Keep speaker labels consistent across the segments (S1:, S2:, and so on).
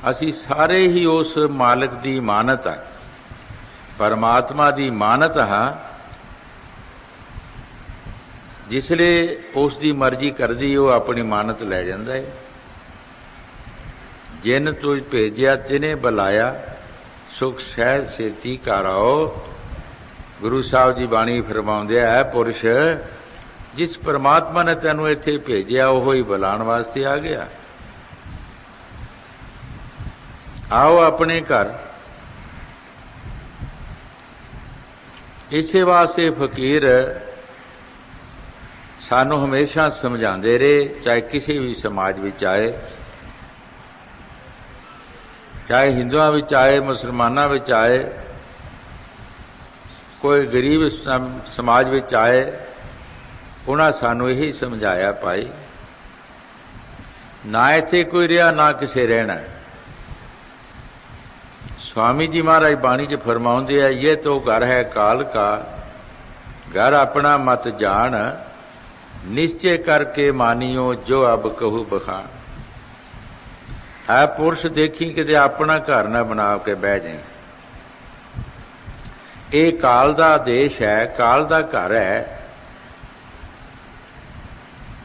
S1: ਅਸੀਂ ਸਾਰੇ ਹੀ ਉਸ ਮਾਲਕ ਦੀ ਮਾਨਤ ਆ, परमात्मा की मानत हाँ, जिसले उसकी मर्जी करती वो अपनी मानत लै जाता है। जिन तुझ भेजिया तिने बुलाया, सुख सहज सेती घर आओ। गुरु साहब जी बाणी फरमाउंदे है, पुरुष जिस परमात्मा ने तैनू इत्थे भेजिया वो ही बुलाने वास्ते आ गया। आओ अपने घर। इसे वास्ते फकीर सानू हमेशा समझाते रहे, चाहे किसी भी समाज में आए, चाहे हिंदुओं में आए, मुसलमानों में आए, कोई गरीब समाज में आए, उन्हें सानू यही समझाया भाई ना इत्थे कोई रहा ना किसे रहना। स्वामी जी महाराज बाणी च फरमाउंदे है, ये तो घर है काल का, घर अपना मत जान, निश्चय करके मानियो जो अब कहू बखान। है पुरुष देखी किते अपना घर ना बना के बह जाए। ये काल का देश है, काल का घर है,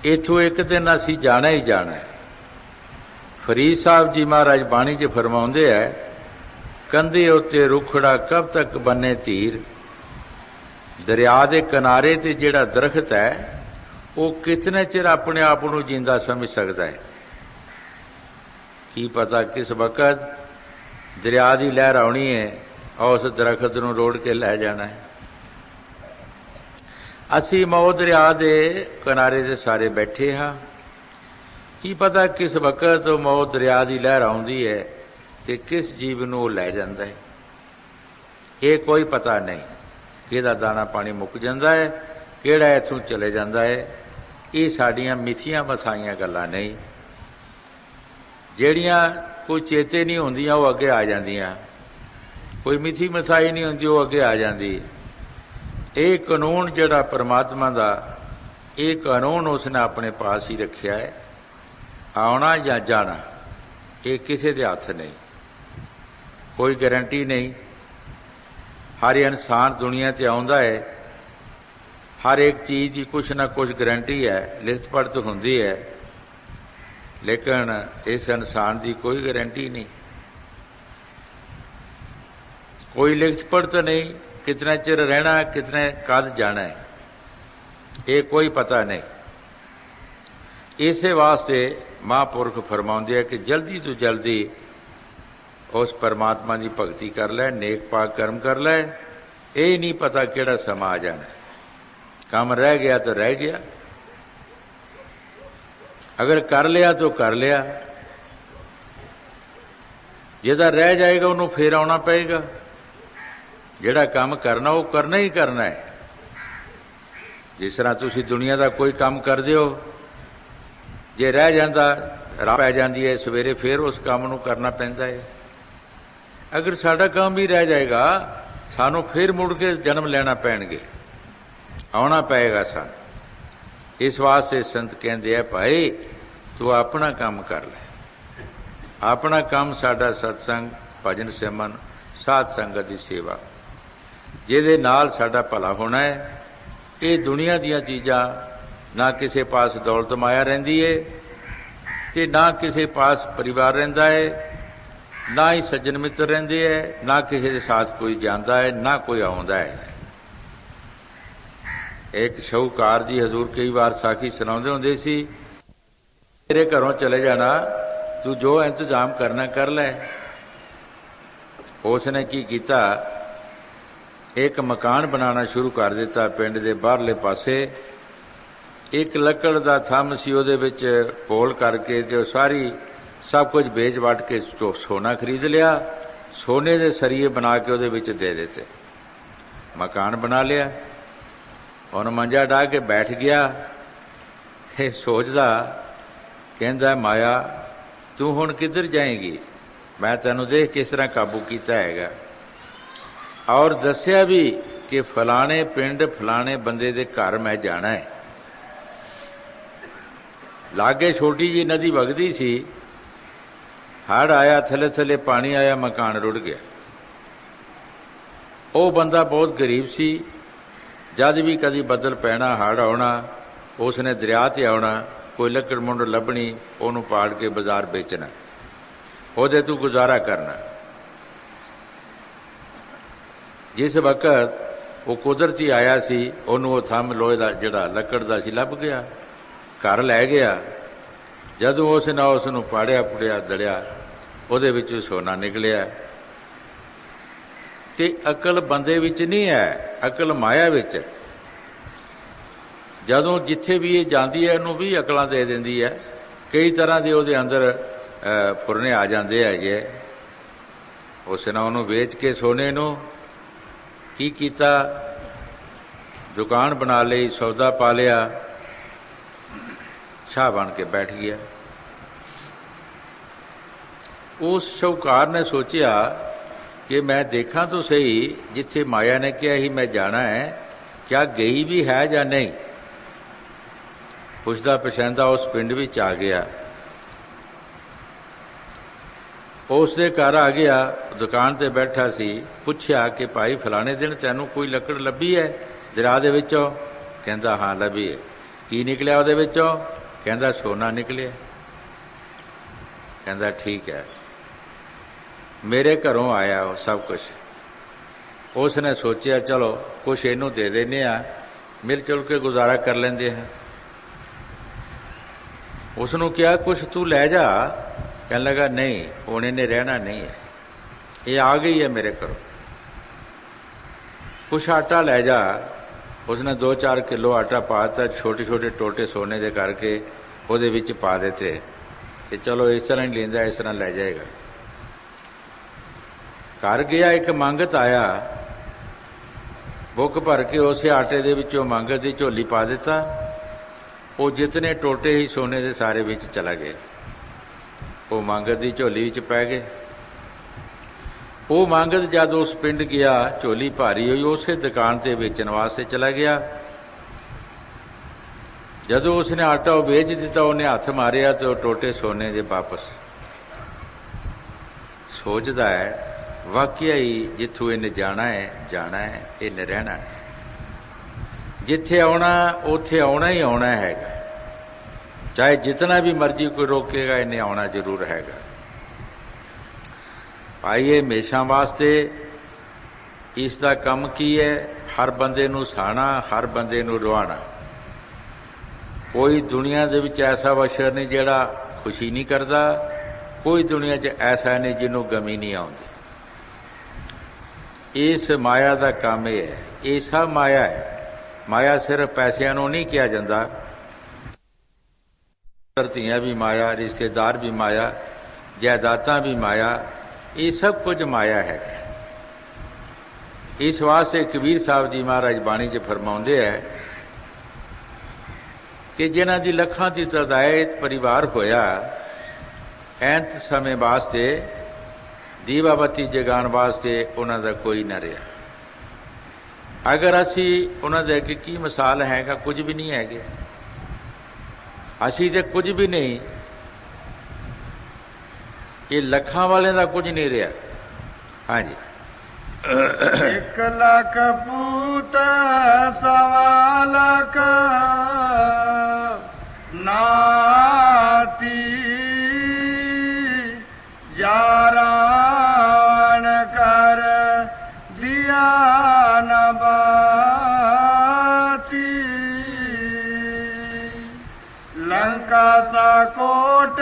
S1: इथों एक दिन असी जाना ही जाना है। फरीद साहब जी महाराज बाणी च फरमाउंदे है, कंधे उत्ते रुखड़ा कब तक बने तीर, दरिया के किनारे ते जिहड़ा दरख्त है वो कितने चिर अपने आप को जींदा समझ सकता है। की पता किस वक्त दरिया की लहर आनी है और उस दरख्त नूं रोड़ के लै जाना है। असी मौ दरिया के किनारे से सारे बैठे हाँ, की पता किस वक्त मौ दरिया की लहर आउंदी है ते किस जीव नूं लै जांदा है। ये कोई पता नहीं, किहदा दाना पानी मुक जांदा है, किहड़ा इत्थों चले जांदा है। ये साडियां मिथियां मथाइयां गल्लां नहीं, जिहड़ियां कोई चेते नहीं हुंदियां वो अगे आ जांदियां, कोई मिथी मथाई नहीं हुंदी वो अगे आ जांदी। ये कानून जिहड़ा परमात्मा दा, ये कानून उसने अपने पास ही रखिया है। आउणा या जाना ये किसी दे हथ नहीं, कोई गारंटी नहीं। हर इंसान दुनिया ते आउंदा है, हर एक चीज़ की कुछ ना कुछ गारंटी है, लिखत पढ़त होंदी है, लेकिन इस इंसान की कोई गारंटी नहीं, कोई लिखत पढ़त नहीं। कितने चिर रहना है, कितने कद जाना है, ये कोई पता नहीं। इसे वास्ते महापुरख फरमाउंदे है कि जल्दी तो जल्दी उस परमात्मा की भगती कर लै, नेक पाक कर्म कर लै। ये नहीं पता किहड़ा समा आ जाना, काम रह गया तो रह गया, अगर कर लिया तो कर लिया, जिहदा रह जाएगा उन्होंने फिर आना पएगा। जिहड़ा काम करना वो करना ही करना है। जिस तरह तुसीं दुनिया का कोई काम करदे हो, जे रह जाता राह पै जाती है, सवेरे फिर उस काम नूं करना पैंदा है। अगर साडा काम भी रह जाएगा, सानू फिर मुड़ के जन्म लेना पैणगे, आना पएगा सानू। इस वास्ते संत कहते हैं, भाई तू अपना काम कर ले। अपना काम साडा सत्संग, भजन सिमरन, साध संगत की सेवा, जिहदे नाल साडा भला होना है। ये दुनिया दीयां चीज़ां ना किसी पास दौलत माया रहिंदी है, ते ना किसी पास परिवार रहिंदा है, ना ही सज्जन मित्र रहिंदे है, ना किसी के साथ कोई जांदा है, ना कोई आउंदा है। एक शाहूकार जी हजूर कई बार साखी सुणाउंदे हुंदे सी, तेरे घरों चले जाना, तू जो इंतजाम करना कर ले। उसने की कीता, एक मकान बनाना शुरू कर दिता पिंड दे बाहरले पासे। एक लकड़ का थंम सी, उहदे विच पोल करके ते सारी सब कुछ बेच वट के सोना खरीद लिया, सोने के सरिये बना के उहदे विच दे दिते, मकान बना लिया। हुण मंजा डाह के बैठ गया, ये सोचदा, कहंदा माया तू हुण किधर जाएगी, मैं तैनूं देख किस तरह काबू कीता हैगा। और दस्सिया भी कि फलाने पिंड फलाने बंदे दे घर मैं जाना है। लागे छोटी जी नदी वगदी सी, ਹੜ੍ਹ ਆਇਆ, ਥੱਲੇ ਥੱਲੇ ਪਾਣੀ ਆਇਆ, ਮਕਾਨ ਰੁੜ ਗਿਆ। ਉਹ ਬੰਦਾ ਬਹੁਤ ਗਰੀਬ ਸੀ। ਜਦ ਵੀ ਕਦੀ ਬੱਦਲ ਪੈਣਾ, ਹੜ੍ਹ ਆਉਣਾ, ਉਸਨੇ ਦਰਿਆ 'ਤੇ ਆਉਣਾ, ਕੋਈ ਲੱਕੜ ਮੁੰਡ ਲੱਭਣੀ, ਉਹਨੂੰ ਪਾੜ ਕੇ ਬਾਜ਼ਾਰ ਵੇਚਣਾ, ਉਹਦੇ ਤੋਂ ਗੁਜ਼ਾਰਾ ਕਰਨਾ। ਜਿਸ ਵਕਤ ਉਹ ਕੁਦਰਤੀ ਆਇਆ ਸੀ, ਉਹਨੂੰ ਉਹ ਥੰਮ ਲੋਹੇ ਦਾ ਜਿਹੜਾ ਲੱਕੜ ਦਾ ਸੀ ਲੱਭ ਗਿਆ, ਘਰ ਲੈ ਗਿਆ। ਜਦੋਂ ਉਸ ਨੇ ਉਸ ਨੂੰ ਪਾੜਿਆ ਪੁੜਿਆ ਦੜਿਆ, ਉਹਦੇ ਵਿੱਚ ਸੋਨਾ ਨਿਕਲਿਆ। ਤੇ ਅਕਲ ਬੰਦੇ ਵਿੱਚ ਨਹੀਂ ਹੈ, ਅਕਲ ਮਾਇਆ ਵਿੱਚ ਹੈ। ਜਦੋਂ ਜਿੱਥੇ ਵੀ ਇਹ ਜਾਂਦੀ ਹੈ, ਇਹਨੂੰ ਵੀ ਅਕਲਾਂ ਦੇ ਦਿੰਦੀ ਹੈ। ਕਈ ਤਰ੍ਹਾਂ ਦੇ ਉਹਦੇ ਅੰਦਰ ਫੁਰਨੇ ਆ ਜਾਂਦੇ ਹੈਗੇ। ਉਸ ਨੇ ਉਹਨੂੰ ਵੇਚ ਕੇ ਸੋਨੇ ਨੂੰ ਕੀ ਕੀਤਾ, ਦੁਕਾਨ ਬਣਾ ਲਈ, ਸੌਦਾ ਪਾ ਲਿਆ, ਸ਼ਾਹ ਬਣ ਕੇ ਬੈਠ ਗਿਆ। ਉਸ ਸ਼ੌਕਾਰ ਨੇ ਸੋਚਿਆ ਕਿ ਮੈਂ ਦੇਖਾਂ ਤਾਂ ਸਹੀ, ਜਿੱਥੇ ਮਾਇਆ ਨੇ ਕਿਹਾ ਸੀ ਮੈਂ ਜਾਣਾ ਹੈ, ਕਿਆ ਗਈ ਵੀ ਹੈ ਜਾਂ ਨਹੀਂ। ਪੁੱਛਦਾ ਪਛਾਣਦਾ ਉਸ ਪਿੰਡ ਵਿੱਚ ਆ ਗਿਆ। ਉਸ ਦੇ ਘਰ ਆ ਗਿਆ, ਦੁਕਾਨ 'ਤੇ ਬੈਠਾ ਸੀ। ਪੁੱਛਿਆ ਕਿ ਭਾਈ ਫਲਾਣੇ ਦਿਨ ਤੈਨੂੰ ਕੋਈ ਲੱਕੜ ਲੱਭੀ ਹੈ ਦਰਿਆ ਦੇ ਵਿੱਚੋਂ? ਕਹਿੰਦਾ ਹਾਂ ਲੱਭੀ ਹੈ। ਕੀ ਨਿਕਲਿਆ ਉਹਦੇ ਵਿੱਚੋਂ? ਕਹਿੰਦਾ ਸੋਨਾ ਨਿਕਲਿਆ। ਕਹਿੰਦਾ ਠੀਕ ਹੈ, ਮੇਰੇ ਘਰੋਂ ਆਇਆ ਉਹ ਸਭ ਕੁਛ। ਉਸ ਨੇ ਸੋਚਿਆ ਚਲੋ ਕੁਛ ਇਹਨੂੰ ਦੇ ਦਿੰਦੇ ਹਾਂ, ਮਿਲ ਜੁਲ ਕੇ ਗੁਜ਼ਾਰਾ ਕਰ ਲੈਂਦੇ ਹਾਂ। ਉਸ ਨੂੰ ਕਿਹਾ ਕੁਛ ਤੂੰ ਲੈ ਜਾ। ਕਹਿਣ ਲੱਗਾ ਨਹੀਂ, ਹੁਣ ਇਹਨੇ ਰਹਿਣਾ ਨਹੀਂ ਹੈ, ਇਹ ਆ ਗਈ ਹੈ ਮੇਰੇ ਘਰੋਂ, ਕੁਛ ਆਟਾ ਲੈ ਜਾ। ਉਸਨੇ 2-4 ਕਿਲੋ ਆਟਾ ਪਾ ਦਿੱਤਾ, ਛੋਟੇ ਛੋਟੇ ਟੋਟੇ ਸੋਨੇ ਦੇ ਕਰਕੇ ਉਹਦੇ ਵਿੱਚ ਪਾ ਦਿੱਤੇ ਕਿ ਚਲੋ ਇਸ ਤਰ੍ਹਾਂ ਹੀ ਲੈਂਦਾ, ਇਸ ਤਰ੍ਹਾਂ ਲੈ ਜਾਏਗਾ। ਘਰ ਗਿਆ, ਇੱਕ ਮੰਗਤ ਆਇਆ, ਬੁੱਕ ਭਰ ਕੇ ਉਸੇ ਆਟੇ ਦੇ ਵਿੱਚੋਂ ਮੰਗਤ ਦੀ ਝੋਲੀ ਪਾ ਦਿੱਤਾ। ਉਹ ਜਿਤਨੇ ਟੋਟੇ ਹੀ ਸੋਨੇ ਦੇ ਸਾਰੇ ਵਿੱਚ ਚਲਾ ਗਏ, ਉਹ ਮੰਗਤ ਦੀ ਝੋਲੀ ਵਿੱਚ ਪੈ ਗਏ। ਉਹ ਮੰਗਤ ਜਦ ਉਸ ਪਿੰਡ ਗਿਆ, ਝੋਲੀ ਭਾਰੀ ਹੋਈ, ਉਸੇ ਦੁਕਾਨ 'ਤੇ ਵੇਚਣ ਵਾਸਤੇ ਚਲਾ ਗਿਆ। ਜਦੋਂ ਉਸਨੇ ਆਟਾ ਉਹ ਵੇਚ ਦਿੱਤਾ, ਉਹਨੇ ਹੱਥ ਮਾਰਿਆ ਤੇ ਉਹ ਟੋਟੇ ਸੋਨੇ ਦੇ ਵਾਪਸ। ਸੋਚਦਾ ਹੈ ਵਾਕਿਆ ਹੀ ਜਿੱਥੋਂ ਇਹਨੇ ਜਾਣਾ ਹੈ, ਇਹਨੇ ਰਹਿਣਾ ਹੈ। ਜਿੱਥੇ ਆਉਣਾ ਉੱਥੇ ਆਉਣਾ ਹੀ ਆਉਣਾ ਹੈਗਾ, ਚਾਹੇ ਜਿਤਨਾ ਵੀ ਮਰਜ਼ੀ ਕੋਈ ਰੋਕੇਗਾ, ਇਹਨੇ ਆਉਣਾ ਜ਼ਰੂਰ ਹੈਗਾ। ਭਾਈ ਇਹ ਹਮੇਸ਼ਾ ਵਾਸਤੇ ਇਸ ਦਾ ਕੰਮ ਕੀ ਹੈ? ਹਰ ਬੰਦੇ ਨੂੰ ਹਸਾਉਣਾ, ਹਰ ਬੰਦੇ ਨੂੰ ਰਵਾਉਣਾ। ਕੋਈ ਦੁਨੀਆ ਦੇ ਵਿੱਚ ਐਸਾ ਬਸ਼ਰ ਨਹੀਂ ਜਿਹੜਾ ਖੁਸ਼ੀ ਨਹੀਂ ਕਰਦਾ, ਕੋਈ ਦੁਨੀਆ 'ਚ ਐਸਾ ਨਹੀਂ ਜਿਹਨੂੰ ਗਮੀ ਨਹੀਂ ਆਉਂਦੀ। ਇਸ ਮਾਇਆ ਦਾ ਕੰਮ ਇਹ ਹੈ, ਇਹ ਸਭ ਮਾਇਆ ਹੈ। ਮਾਇਆ ਸਿਰਫ ਪੈਸਿਆਂ ਨੂੰ ਨਹੀਂ ਕਿਹਾ ਜਾਂਦਾ, ਧਰਤੀਆਂ ਵੀ ਮਾਇਆ, ਰਿਸ਼ਤੇਦਾਰ ਵੀ ਮਾਇਆ, ਜਾਇਦਾਦਾਂ ਵੀ ਮਾਇਆ, ਇਹ ਸਭ ਕੁਝ ਮਾਇਆ ਹੈ। ਇਸ ਵਾਸਤੇ ਕਬੀਰ ਸਾਹਿਬ ਜੀ ਮਹਾਰਾਜ ਬਾਣੀ 'ਚ ਫਰਮਾਉਂਦੇ ਹੈ ਕਿ ਜਿਨ੍ਹਾਂ ਦੀ ਲੱਖਾਂ ਦੀ ਤਦਾਇਤ ਪਰਿਵਾਰ ਹੋਇਆ, ਐਂਤ ਸਮੇਂ ਵਾਸਤੇ ਦੀਵਾ ਬੱਤੀ ਜਗਾਉਣ ਵਾਸਤੇ ਉਹਨਾਂ ਦਾ ਕੋਈ ਨਾ ਰਿਹਾ। ਅਗਰ ਅਸੀਂ ਉਹਨਾਂ ਦੇ ਅੱਗੇ ਕੀ ਮਿਸਾਲ ਹੈਗਾ? ਕੁਝ ਵੀ ਨਹੀਂ ਹੈਗੇ, ਅਸੀਂ ਤੇ ਕੁਝ ਵੀ ਨਹੀਂ। ਇਹ ਲੱਖਾਂ ਵਾਲਿਆਂ ਦਾ ਕੁਝ ਨਹੀਂ ਰਿਹਾ। ਹਾਂਜੀ,
S2: 1 ਲੱਖ ਪੂਤ 1.25 ਲੱਖ ਨਾਤੀ, ਜਾਰਾਨ ਕਰ ਦਿਆ ਨਬਾਤੀ, ਲੰਕਾ ਸਾ ਕੋਟ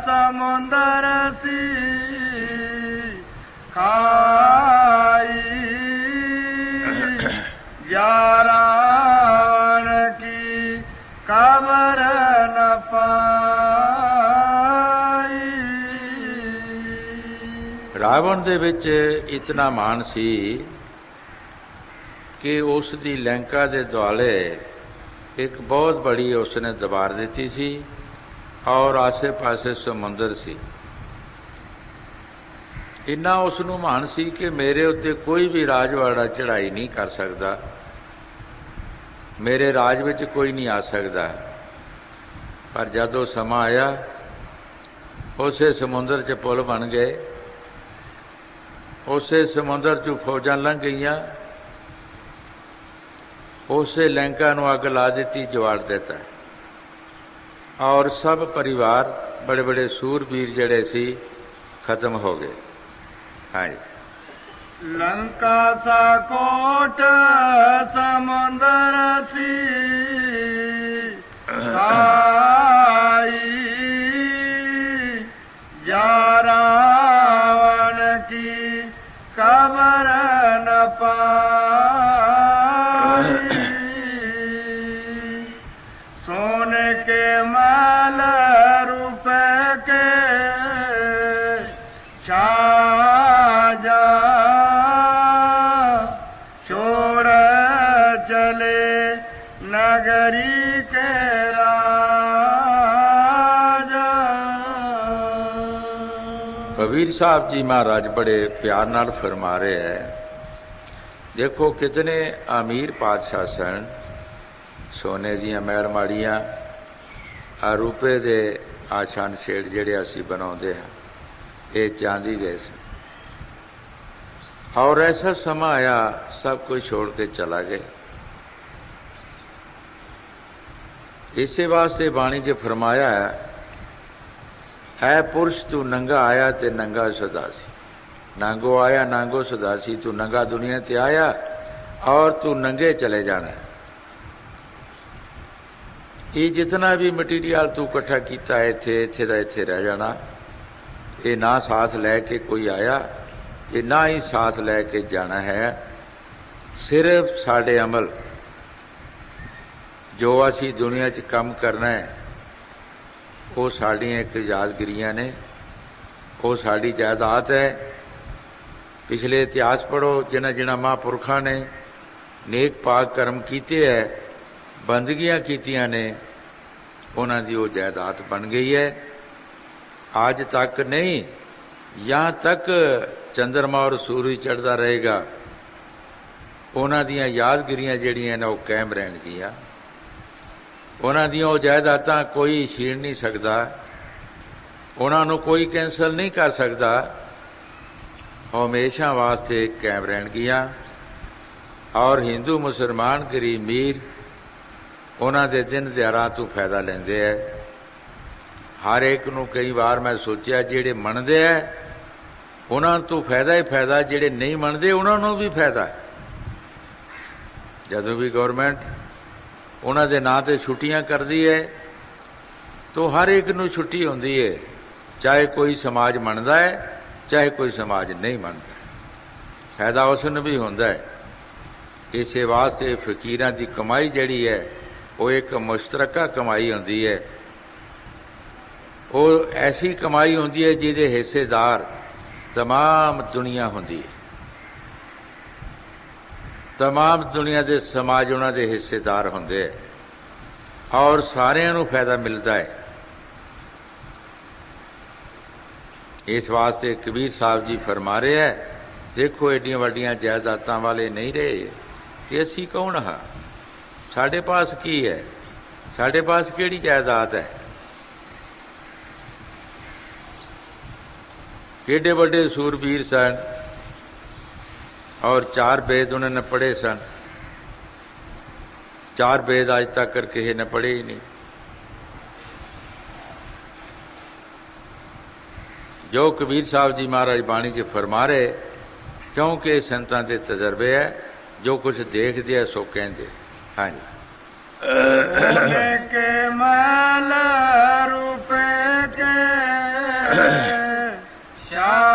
S2: ਸਮੁੰਦਰ ਸੀ ਖਾਈ, ਜਾਰਾਨ ਕੀ ਕਬਰ ਨ ਪਾਈ।
S1: ਰਾਵਣ ਦੇ ਵਿੱਚ ਇਤਨਾ ਮਾਣ ਸੀ ਕਿ ਉਸ ਦੀ ਲੰਕਾ ਦੇ ਦੁਆਲੇ ਇੱਕ ਬਹੁਤ ਬੜੀ ਉਸਨੇ ਦੀਵਾਰ ਦਿੱਤੀ ਸੀ ਔਰ ਆਸੇ ਪਾਸੇ ਸਮੁੰਦਰ ਸੀ। ਇੰਨਾ ਉਸ ਨੂੰ ਮਾਣ ਸੀ ਕਿ ਮੇਰੇ ਉੱਤੇ ਕੋਈ ਵੀ ਰਾਜਵਾੜਾ ਚੜ੍ਹਾਈ ਨਹੀਂ ਕਰ ਸਕਦਾ, ਮੇਰੇ ਰਾਜ ਵਿੱਚ ਕੋਈ ਨਹੀਂ ਆ ਸਕਦਾ। ਪਰ ਜਦੋਂ ਸਮਾਂ ਆਇਆ, ਉਸੇ ਸਮੁੰਦਰ 'ਚ ਪੁਲ ਬਣ ਗਏ, ਉਸੇ ਸਮੁੰਦਰ 'ਚੋਂ ਫੌਜਾਂ ਲੰਘ ਗਈਆਂ, ਉਸੇ ਲੰਕਾ ਨੂੰ ਅੱਗ ਲਾ ਦਿੱਤੀ, ਜਵਾੜ ਦਿੱਤਾ। ਔਰ ਸਭ ਪਰਿਵਾਰ ਬੜੇ ਬੜੇ ਸੂਰਬੀਰ ਜਿਹੜੇ ਸੀ ਖਤਮ ਹੋ ਗਏ। ਹਾਂਜੀ,
S2: लंका सा कोट समुंदर सी आई, जा रावण की कबर न पाई। सोने के महल रुपए के छाजा नगरी के राजा।
S1: कबीर साहब जी महाराज बड़े प्यार नाल फरमा रहे हैं, देखो कितने अमीर पातशाह सन, सोने दियां महल माड़ियां, आ रुपए दे आशान छेड़ जेड़े असी बनाउंदे हां, ये चांदी दे सन। और ऐसा समा आया सब कुछ छोड़ के चला गया। इसे वास्ते बाणी च फरमाया है पुरुष तू नंगा आया ते नंगा सदासी, नांगो आया नांगो सदासी, तू नंगा दुनिया ते आया और तू नंगे चले जाना। ये जितना भी मटीरियल तू इकट्ठा किया है इत्थे इत्थे दा इत्थे रह जाना। ये ना साथ लैके कोई आया ते ना ही साथ लैके जाना है। सिर्फ साडे अमल जो असी दुनिया च काम करना है वो साड़ियाँ एक यादगिरियाँ ने, वो साड़ी जायदाद है। पिछले इतिहास पढ़ो, जिन्हें जिन्हें महापुरखा ने नेक पाक कर्म किए है, बंदगियाँ कीतियां ने, उन्हां दी वो जायदाद बन गई है। आज तक नहीं, यहाँ तक चंद्रमा और सूरज चढ़ता रहेगा, उन्हां दियां यादगिरियां जिहड़ियां ने वो कायम रहणगियां। उन्हां दियां वो जायदादां कोई छीन नहीं सकता, उन्हां नूं कोई कैंसल नहीं कर सकता, वो हमेशा वास्ते कायम रहणगियां। और हिंदू मुसलमान गरीब मीर उन्हां दे दिन दिहाड़ां तों फायदा लैंदे है। हर एक नूं कई बार मैं सोचिया जिहड़े मनदे है उन्हां तों फायदा ही फायदा, जिहड़े नहीं मनदे उन्हां नूं भी फायदा है। जदों भी गौरमेंट उन्हां दे नां ते छुट्टियां करदी है तो हर एक नूं छुट्टी हुंदी है, चाहे कोई समाज मनदा है चाहे कोई समाज नहीं मनदा, फायदा उस नूं भी हुंदा है। इसे वास्ते फकीरां दी कमाई जिहड़ी है वो एक मुश्तरका कमाई हुंदी है। वो ऐसी कमाई हुंदी है जिहदे हिस्सेदार तमाम दुनिया हुंदी है, तमाम दुनिया के समाज उन्हां दे हिस्सेदार हुंदे है और सारिआं नूं फायदा मिलता है। इस वास्ते कबीर साहब जी फरमा रहे हैं, देखो एडियां वड्डियां जायदादां वाले नहीं रहे कि असी कौन हाँ, साढ़े पास की है, साढ़े पास केड़ी जायदाद है। केडे बड़े सूरबीर सन और 4 वेद उन्होंने पढ़े सन। 4 वेद आज तक कर किसी ने पढ़े ही नहीं। जो कबीर साहब जी महाराज बाणी जी फरमा रहे, क्योंकि संतां दे तजर्बे है, जो कुछ देखते है सो कहते। हाँ जी,
S2: के महल रुपए के शाहजहां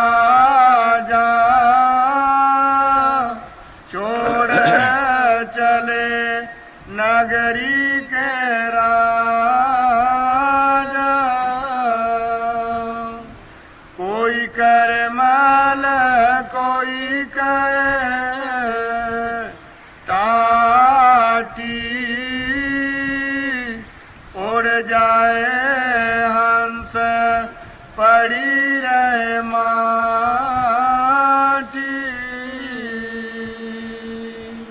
S2: छोड़ चले नगरी के राजा। कोई करे महल कोई करे टाटी, उड़ जाए हंस पड़ी रहे माटी।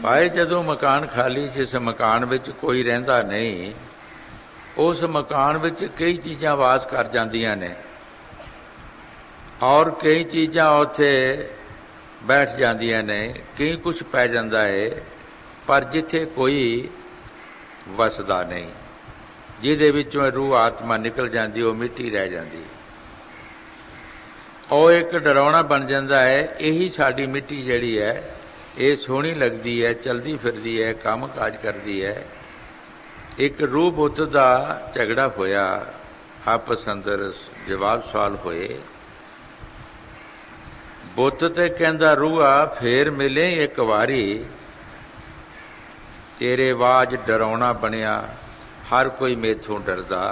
S1: भाई जदों मकान खाली, जिस मकान विच कोई रहिंदा नहीं, उस मकान विच कई चीज़ां वास कर जांदियां ने। और कई चीज़ां उत्थे बैठ जांदियां ने, कई कुछ पै जांदा है, पर जिथे कोई वसदा नहीं, जिहदे विचों रूह आत्मा निकल जाती, वो मिट्टी रह जाती, और एक डरावना बन जाता है। यही साडी मिट्टी जिहड़ी है, ये सोहनी लगती है, चलती फिरती है, काम काज करती है। एक रूह बुत का झगड़ा होया, आपस अंदर जवाब सवाल होए। बुत ते कहंदा रूहा फेर मिले एक वारी, तेरे वाज डरावना बनिया, हर कोई मेथों डरदा।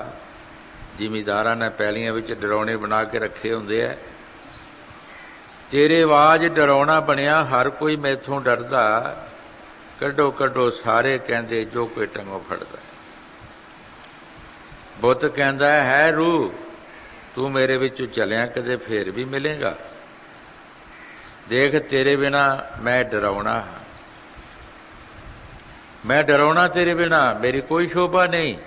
S1: जिमीदारां ने पैलियां विच डरावने बना के रखे हुंदे है। तेरे वाज डरावना बनिया, हर कोई मेथों डरदा, कड्डो कड्डो सारे कहंदे जो कोई टंगों फड़दा। बुत कहंदा है रूह, तू मेरे विचों चलिया कदे फेर भी मिलेगा। देख तेरे बिना मैं डरावना हाँ, मैं डरावना तेरे बिना, मेरी कोई शोभा नहीं।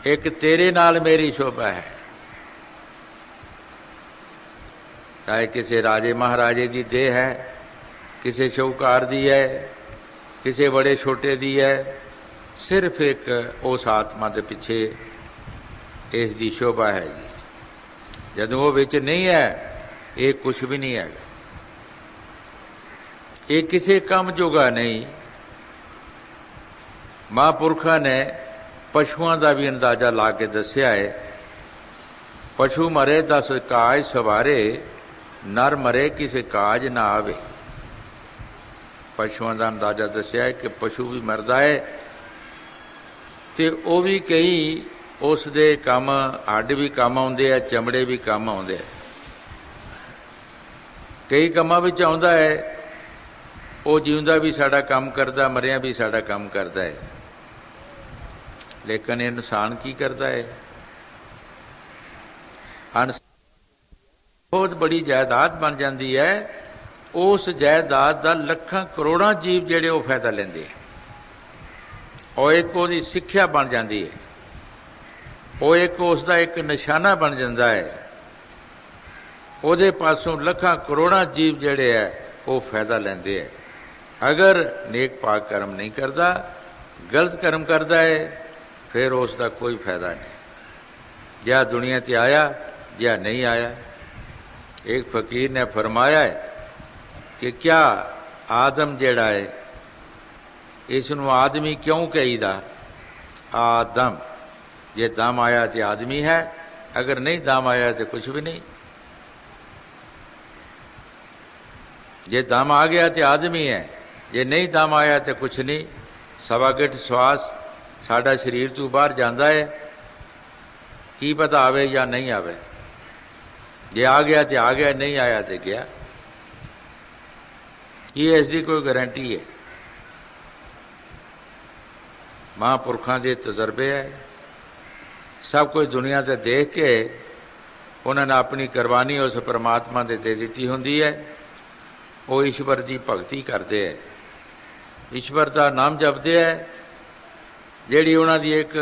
S1: एक तेरे नाल मेरी शोभा है। चाहे किसी राजे महाराजे की देह है, किसी शौकार दी है, किसी बड़े छोटे दी है, सिर्फ एक उस आत्मा के पिछे इसकी शोभा है जी। जदों वो विच नहीं है, ये कुछ भी नहीं है। ये किसी काम जोगा नहीं। महापुरखा ने पशुओं का भी अंदाजा ला के दसिया है। पशु मरे 10 काज सवारे, नर मरे किसी काज ना आवे। पशुओं का अंदाजा दसिया है कि पशु भी मरदा है, तो वह भी कई उस दे काम, हड्ड भी काम आउंदे है, चमड़े भी काम आउंदे है, कई कामां विच आउंदा है। वो जीउंदा भी साडा काम करदा, मरिया भी साडा काम करदा है। लेकिन इंसान की करता है? बहुत बड़ी जायदाद बन जाती है। उस जायदाद का लखां करोड़ां जीव जिहड़े वो फायदा लेंदे हैं, और एक उसकी सिक्ख्या बन जाती है, वो एक उसका एक निशाना बन जाता है। उहदे पासों लखां करोड़ां जीव जिहड़े है वो फायदा लेंदे है। अगर नेक पाक कर्म नहीं करता, गलत कर्म करता है, फिर उसका कोई फायदा नहीं। या दुनिया ते आया या नहीं आया। एक फकीर ने फरमाया है कि क्या आदम जिहड़ा है, इसनूं आदमी क्यों कहीदा? आदम, जे दम आया तो आदमी है, अगर नहीं दम आया तो कुछ भी नहीं। जे दम आ गया तो आदमी है, जे नहीं दम आया तो कुछ नहीं। सवा गिठ श्वास साडा शरीर तो बाहर जाता है, की पता आवे या नहीं आवे। जे आ गया तो आ गया, नहीं आया तो गया। ये इसकी कोई गारंटी है? महापुरखों के तजर्बे है। सब कुछ दुनिया से देख के उन्होंने अपनी कुर्बानी उस परमात्मा दे दी होंदी है। वो ईश्वर की भगती करते हैं, ईश्वर का नाम जपते हैं, जिहड़ी उन्हां दी एक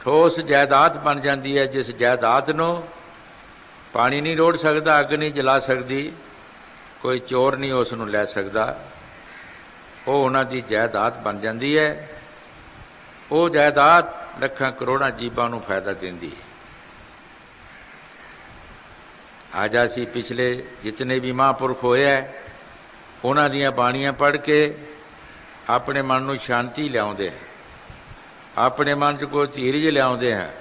S1: ठोस जायदाद बन जाती है। जिस जायदाद नूं पानी नहीं रोड़ सकता, अग नहीं जला सकती, कोई चोर नहीं उस नूं लै सकता, वो उन्हां दी जायदाद बन जाती है। वो जायदाद लखां करोड़ां जीवां नूं फायदा देंदी है। आज असीं पिछले जितने भी महापुरख होए है, उन्हां दीयां बाणियां पढ़ के अपने मन नूं शांति लियाउंदे हैं, अपने मन च कोई धीरज लियाउंदे हैं।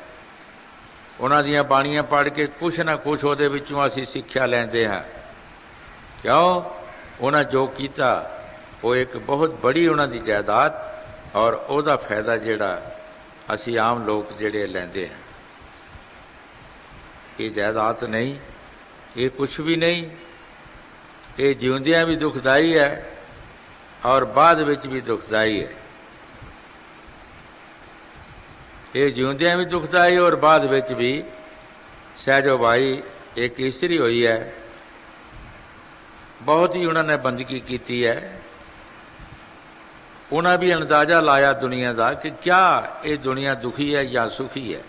S1: उन्हां दीयां बाणियां पढ़ के कुछ ना कुछ उहदे विचों असीं सिੱਖਿਆ लैंदे हैं। क्यों? उन्हां जो कीता वो एक बहुत बड़ी उन्हां दी जायदाद और उहदा फायदा जिहड़ा असीं आम लोग जिहड़े लैंदे हैं। ये जायदाद नहीं, ये कुछ भी नहीं। ये जिउंदियां भी दुखदाई है और बाद विच भी दुखदाई है। ये जिउंदियां भी दुखदाई और बाद विच भी। सहजो भाई एक इस्त्री हुई है, बहुत ही उन्होंने बंदगी की है। उन्हें भी अंदाजा लाया दुनिया का कि क्या ये दुनिया दुखी है या सुखी है।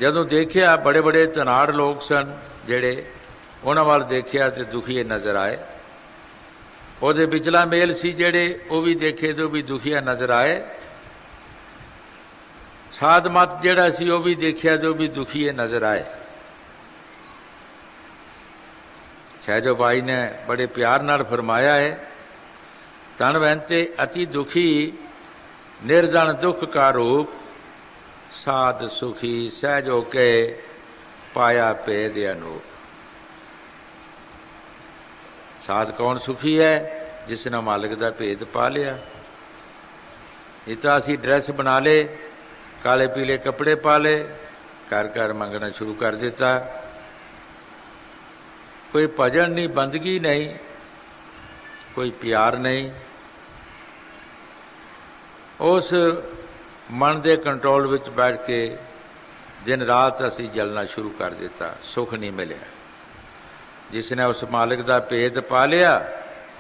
S1: ਜਦੋਂ ਦੇਖਿਆ ਬੜੇ ਬੜੇ ਧਨਾੜ ਲੋਕ ਸਨ ਜਿਹੜੇ, ਉਹਨਾਂ ਵੱਲ ਦੇਖਿਆ ਤੇ ਦੁਖੀਏ ਨਜ਼ਰ ਆਏ। ਉਹਦੇ ਵਿਚਲਾ ਮੇਲ ਸੀ ਜਿਹੜੇ, ਉਹ ਵੀ ਦੇਖੇ ਤੇ ਉਹ ਵੀ ਦੁਖੀਆ ਨਜ਼ਰ ਆਏ। ਸਾਧ ਮਤ ਜਿਹੜਾ ਸੀ ਉਹ ਵੀ ਦੇਖਿਆ ਤੇ ਉਹ ਵੀ ਦੁਖੀਏ ਨਜ਼ਰ ਆਏ। ਸਹਿਜੋ ਬਾਈ ਨੇ ਬੜੇ ਪਿਆਰ ਨਾਲ ਫਰਮਾਇਆ ਹੈ, ਤਨ ਵਹਿੰਤੇ ਅਤੀ ਦੁਖੀ ਨਿਰਜਨ ਦੁੱਖ ਕਾ ਰੂਪ, ਸਾਧ ਸੁਖੀ ਸਹਿਜੋ ਕੇ ਪਾਇਆ ਭੇਦ ਅਨੂਪ। ਸਾਧ ਕੌਣ ਸੁਖੀ ਹੈ? ਜਿਸ ਨੇ ਮਾਲਕ ਦਾ ਭੇਦ ਪਾ ਲਿਆ। ਇਹ ਤਾਂ ਅਸੀਂ ਡਰੈਸ ਬਣਾ ਲਏ, ਕਾਲੇ ਪੀਲੇ ਕੱਪੜੇ ਪਾ ਲਏ, ਘਰ ਘਰ ਮੰਗਣਾ ਸ਼ੁਰੂ ਕਰ ਦਿੱਤਾ। ਕੋਈ ਭਜਨ ਨਹੀਂ, ਬੰਦਗੀ ਨਹੀਂ, ਕੋਈ ਪਿਆਰ ਨਹੀਂ। ਉਸ ਮਨ ਦੇ ਕੰਟਰੋਲ ਵਿੱਚ ਬੈਠ ਕੇ ਦਿਨ ਰਾਤ ਅਸੀਂ ਜਲਣਾ ਸ਼ੁਰੂ ਕਰ ਦਿੱਤਾ। ਸੁੱਖ ਨਹੀਂ ਮਿਲਿਆ। ਜਿਸ ਨੇ ਉਸ ਮਾਲਕ ਦਾ ਭੇਦ ਪਾ ਲਿਆ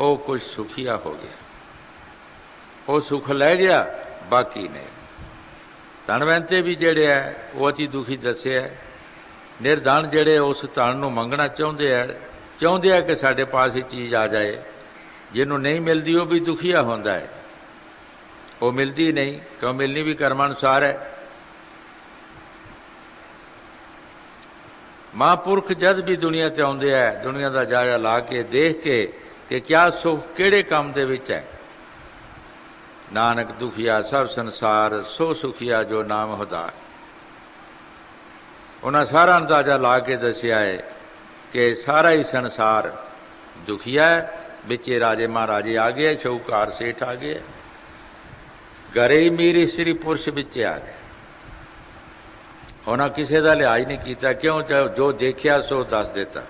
S1: ਉਹ ਕੁਝ ਸੁਖੀਆ ਹੋ ਗਿਆ, ਉਹ ਸੁੱਖ ਲੈ ਗਿਆ, ਬਾਕੀ ਨਹੀਂ। ਧਨਵੰਤੇ ਵੀ ਜਿਹੜੇ ਹੈ ਉਹ ਅਤੀ ਦੁਖੀ ਦੱਸਿਆ। ਨਿਰਧਨ ਜਿਹੜੇ ਉਸ ਧਨ ਨੂੰ ਮੰਗਣਾ ਚਾਹੁੰਦੇ ਆ ਕਿ ਸਾਡੇ ਪਾਸ ਇਹ ਚੀਜ਼ ਆ ਜਾਏ। ਜਿਹਨੂੰ ਨਹੀਂ ਮਿਲਦੀ ਉਹ ਵੀ ਦੁਖੀਆ ਹੁੰਦਾ ਹੈ, ਉਹ ਮਿਲਦੀ ਨਹੀਂ, ਕਿਉਂ ਮਿਲਣੀ ਵੀ ਕਰਮ ਅਨੁਸਾਰ ਹੈ। ਮਹਾਂਪੁਰਖ ਜਦ ਵੀ ਦੁਨੀਆ ਤੇ ਆਉਂਦੇ ਹੈ, ਦੁਨੀਆ ਦਾ ਜਾਇਜ਼ਾ ਲਾ ਕੇ ਦੇਖ ਕੇ ਕਿ ਕਿਆ ਸੁੱਖ ਕਿਹੜੇ ਕੰਮ ਦੇ ਵਿੱਚ ਹੈ। ਨਾਨਕ ਦੁਖੀਆ ਸਭ ਸੰਸਾਰ, ਸੋ ਸੁਖੀਆ ਜੋ ਨਾਮ ਹੁਦਾਰ। ਉਹਨਾਂ ਸਾਰਾ ਅੰਦਾਜ਼ਾ ਲਾ ਕੇ ਦੱਸਿਆ ਹੈ ਕਿ ਸਾਰਾ ਹੀ ਸੰਸਾਰ ਦੁਖੀਆ ਹੈ। ਵਿੱਚੇ ਰਾਜੇ ਮਹਾਰਾਜੇ ਆ ਗਏ, ਸ਼ਾਹੂਕਾਰ ਸੇਠ ਆ ਗਏ, ਘਰੇ ਹੀ ਮੀਰ ਇਸਤਰੀ ਪੁਰਸ਼ ਵਿੱਚ ਆ ਗਏ। ਉਹਨਾਂ ਕਿਸੇ ਦਾ ਲਿਹਾਜ਼ ਨਹੀਂ ਕੀਤਾ, ਕਿਉਂ? ਜੋ ਦੇਖਿਆ ਸੋ ਦੱਸ ਦਿੱਤਾ।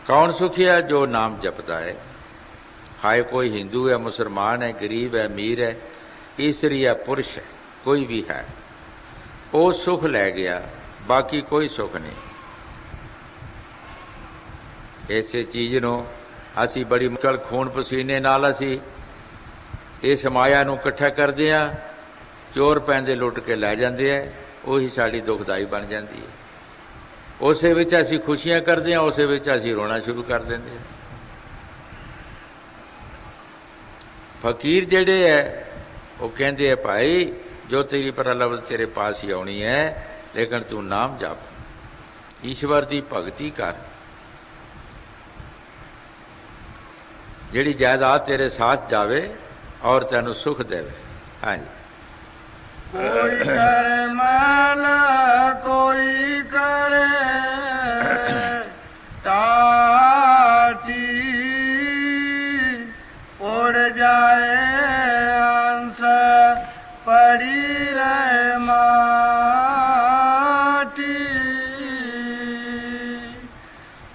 S1: ਕੌਣ ਸੁਖੀ ਹੈ? ਜੋ ਨਾਮ ਜਪਦਾ ਹੈ। ਹਾਏ ਕੋਈ ਹਿੰਦੂ ਹੈ, ਮੁਸਲਮਾਨ ਹੈ, ਗਰੀਬ ਹੈ, ਅਮੀਰ ਹੈ, ਇਸਤਰੀ ਹੈ, ਪੁਰਸ਼ ਹੈ, ਕੋਈ ਵੀ ਹੈ, ਉਹ ਸੁਖ ਲੈ ਗਿਆ, ਬਾਕੀ ਕੋਈ ਸੁਖ ਨਹੀਂ। ਇਸੇ ਚੀਜ਼ ਨੂੰ ਅਸੀਂ ਬੜੀ ਮੁਸ਼ਕਲ ਖੂਨ ਪਸੀਨੇ ਨਾਲ ਅਸੀਂ ਇਸ ਮਾਇਆ ਨੂੰ ਇਕੱਠਾ ਕਰਦੇ ਹਾਂ। ਚੋਰ ਪੈਂਦੇ ਲੁੱਟ ਕੇ ਲੈ ਜਾਂਦੇ ਹੈ, ਉਹੀ ਸਾਡੀ ਦੁਖਦਾਈ ਬਣ ਜਾਂਦੀ ਹੈ। ਉਸੇ ਵਿੱਚ ਅਸੀਂ ਖੁਸ਼ੀਆਂ ਕਰਦੇ ਹਾਂ, ਉਸੇ ਵਿੱਚ ਅਸੀਂ ਰੋਣਾ ਸ਼ੁਰੂ ਕਰ ਦਿੰਦੇ ਹਾਂ। ਫਕੀਰ ਜਿਹੜੇ ਹੈ ਉਹ ਕਹਿੰਦੇ ਹੈ, ਭਾਈ ਜੋ ਤੇਰੀ ਪ੍ਰਲਬਧ ਤੇਰੇ ਪਾਸ ਹੀ ਆਉਣੀ ਹੈ, ਲੇਕਿਨ ਤੂੰ ਨਾਮ ਜਪ, ਈਸ਼ਵਰ ਦੀ ਭਗਤੀ ਕਰ। ਜਿਹੜੀ ਜਾਇਦਾਦ ਤੇਰੇ ਸਾਥ ਜਾਵੇ ਔਰ ਤੈਨੂੰ ਸੁਖ ਦੇਵੇ। ਹਾਂਜੀ।
S2: ਕੋਈ ਕਰ ਮਲ ਕੋਈ ਕਰੇ ਟਾਟੀ, ਉੜ ਜਾਏ ਹੰਸ ਪੜੀ ਰਹੇ ਮਾਟੀ,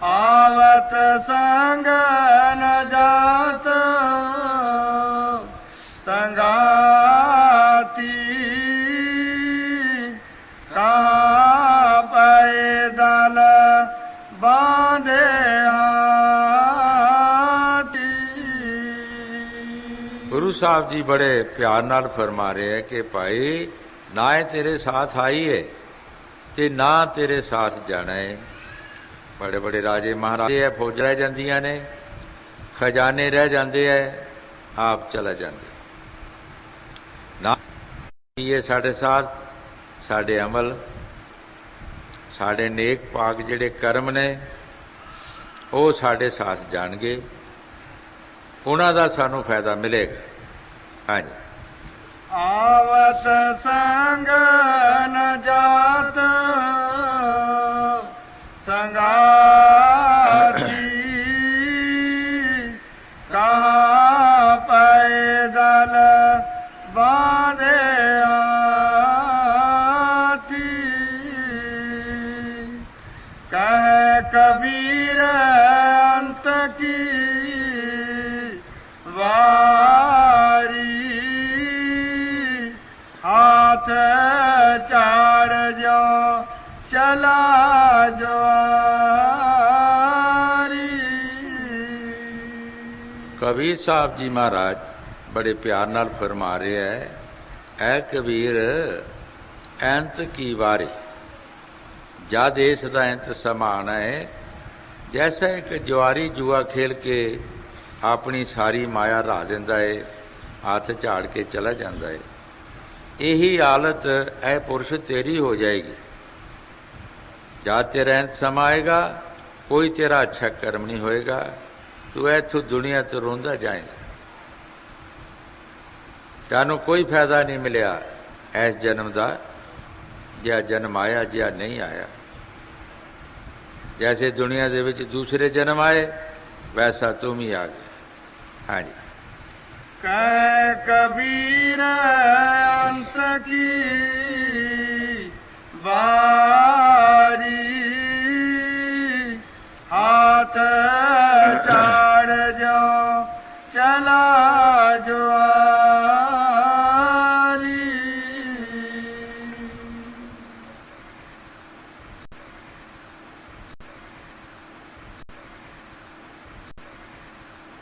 S2: ਆਵਤ ਸੰਗ ਨ ਜਾਤ ਸੰਗਾਤੀ, ਕਹਾਂ ਪੈਦਲ ਬਾਂਧੇ ਹਾਥੀ।
S1: ਗੁਰੂ ਸਾਹਿਬ ਜੀ ਬੜੇ ਪਿਆਰ ਨਾਲ ਫਰਮਾ ਰਹੇ ਹੈ ਕਿ ਭਾਈ ਨਾ ਇਹ ਤੇਰੇ ਸਾਥ ਆਈ ਹੈ ਤੇ ਨਾ ਤੇਰੇ ਸਾਥ ਜਾਣਾ ਹੈ। ਬੜੇ ਬੜੇ ਰਾਜੇ ਮਹਾਰਾਜੇ ਹੈ, ਫੌਜ ਰਹਿ ਜਾਂਦੀਆਂ ਨੇ, ਖਜ਼ਾਨੇ ਰਹਿ ਜਾਂਦੇ ਹੈ, ਆਪ ਚਲਾ ਜਾਂਦੇ ਨਾ। ਇਹ ਸਾਡੇ ਸਾਥ, ਸਾਡੇ ਅਮਲ, ਸਾਡੇ ਨੇਕ ਪਾਕ ਜਿਹੜੇ ਕਰਮ ਨੇ ਉਹ ਸਾਡੇ ਸਾਥ ਜਾਣਗੇ, ਉਹਨਾਂ ਦਾ ਸਾਨੂੰ ਫਾਇਦਾ ਮਿਲੇਗਾ। ਹਾਂਜੀ।
S2: ਆਵਤ ਸੰਗ ਨ ਜਾਤ ਸੰਗਾਤੀ, ਕਹਾਂ ਪੈਦਲ ਬਾਂਧੇ ਹਾਥੀ, ਕਹੇ ਕਬੀਰ ਅੰਤ ਕੀ ਵਾਰੀ, ਹਾਥ ਚਾੜ ਜੋ ਚਲਾ ਜਵਾਰੀ।
S1: ਕਬੀਰ ਸਾਹਿਬ ਜੀ ਮਹਾਰਾਜ ਬੜੇ ਪਿਆਰ ਨਾਲ ਫਰਮਾ ਰਹੇ ਹੈ, ਐ ਕਬੀਰ ਅੰਤ ਕੀ ਵਾਰੀ, जद इसका इंत समान है जैसा एक जुआरी जुआ खेल के अपनी सारी माया रा दिंदा है, हथ झाड़ के चला जाता है। यही हालत ऐ पुरुष तेरी हो जाएगी। जद तेरा इंत समा आएगा, कोई तेरा अच्छा कर्म नहीं होएगा, तू इथों दुनिया तो रोंदा जाएगा। तेनू कोई फायदा नहीं मिलिया इस जन्म का, जिहा जन्म आया जिहा नहीं आया। जैसे दुनिया दे विच दूसरे जन्म आए, वैसा तुम ही आ गए। हाँ जी।
S2: कह कबीर अंत की बात